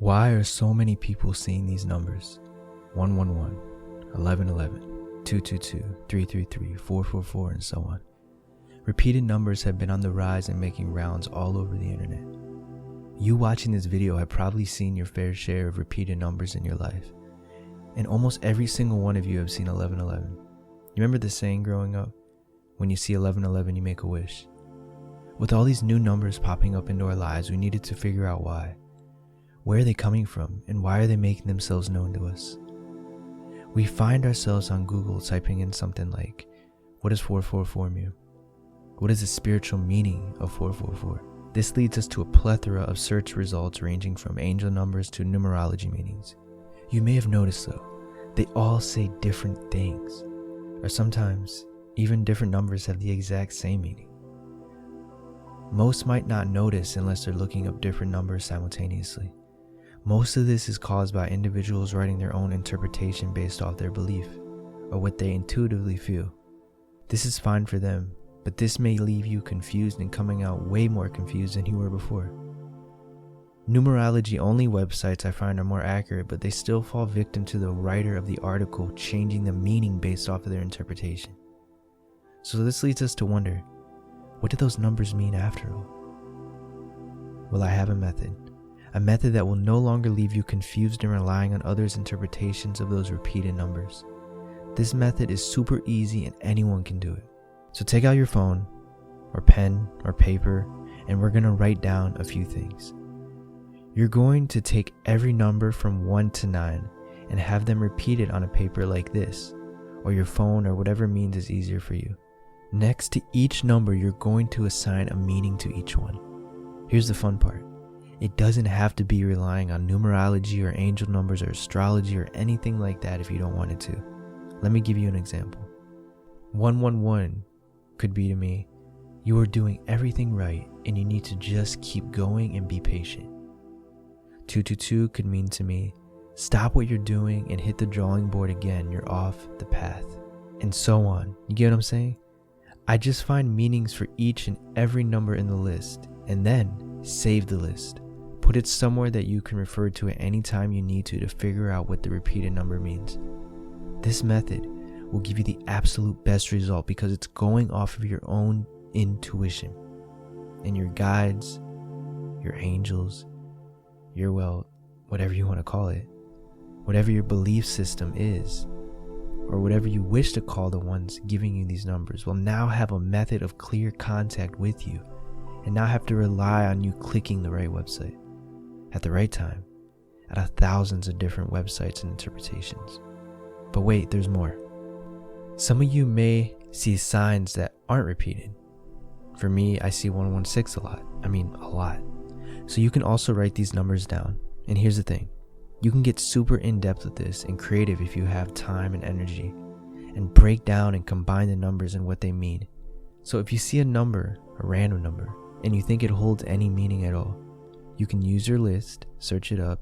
Why are so many people seeing these numbers? 111, 1111, 222, 333, 444, and so on. Repeated numbers have been on the rise and making rounds all over the internet. You watching this video have probably seen your fair share of repeated numbers in your life. And almost every single one of you have seen 1111. You remember the saying growing up? When you see 1111, you make a wish. With all these new numbers popping up into our lives, we needed to figure out why. Where are they coming from, and why are they making themselves known to us? We find ourselves on Google typing in something like, what does 444 mean? What is the spiritual meaning of 444? This leads us to a plethora of search results ranging from angel numbers to numerology meanings. You may have noticed though, they all say different things, or sometimes even different numbers have the exact same meaning. Most might not notice unless they're looking up different numbers simultaneously. Most of this is caused by individuals writing their own interpretation based off their belief, or what they intuitively feel. This is fine for them, but this may leave you confused and coming out way more confused than you were before. Numerology only websites I find are more accurate, but they still fall victim to the writer of the article changing the meaning based off of their interpretation. So this leads us to wonder, what do those numbers mean after all? Well, I have a method that will no longer leave you confused and relying on others' interpretations of those repeated numbers. This method is super easy and anyone can do it. So take out your phone, or pen, or paper, and we're going to write down a few things. You're going to take every number from 1 to 9 and have them repeated on a paper like this, or your phone, or whatever means is easier for you. Next to each number, you're going to assign a meaning to each one. Here's the fun part. It doesn't have to be relying on numerology or angel numbers or astrology or anything like that if you don't want it to. Let me give you an example. 111 could be to me, you are doing everything right and you need to just keep going and be patient. 222 could mean to me, stop what you're doing and hit the drawing board again, you're off the path. And so on. You get what I'm saying? I just find meanings for each and every number in the list and then save the list. Put it somewhere that you can refer to at any time you need to figure out what the repeated number means. This method will give you the absolute best result because it's going off of your own intuition and your guides, your angels, whatever you want to call it, whatever your belief system is, or whatever you wish to call the ones giving you these numbers, will now have a method of clear contact with you and not have to rely on you clicking the right website at the right time out of thousands of different websites and interpretations. But wait, there's more. Some of you may see signs that aren't repeated. For me, I see 116 a lot. So you can also write these numbers down. And here's the thing. You can get super in-depth with this and creative if you have time and energy, and break down and combine the numbers and what they mean. So if you see a number, a random number, and you think it holds any meaning at all, you can use your list, search it up,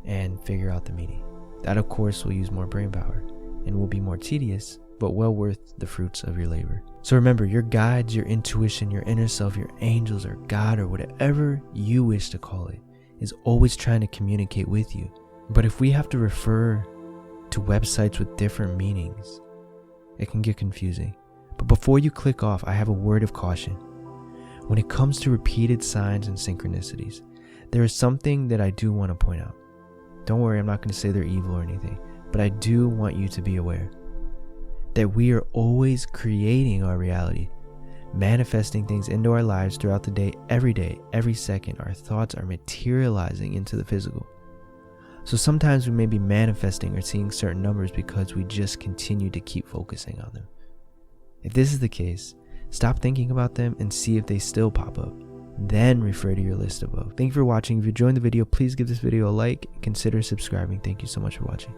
and figure out the meaning. That of course will use more brain power and will be more tedious, but well worth the fruits of your labor. So remember, your guides, your intuition, your inner self, your angels, or God, or whatever you wish to call it, is always trying to communicate with you. But if we have to refer to websites with different meanings, it can get confusing. But before you click off, I have a word of caution. When it comes to repeated signs and synchronicities, there is something that I do want to point out. Don't worry, I'm not going to say they're evil or anything, but I do want you to be aware that we are always creating our reality, manifesting things into our lives throughout the day, every second. Our thoughts are materializing into the physical. So sometimes we may be manifesting or seeing certain numbers because we just continue to keep focusing on them. If this is the case, stop thinking about them and see if they still pop up. Then refer to your list above. Thank you for watching. If you enjoyed the video, please give this video a like and consider subscribing. Thank you so much for watching.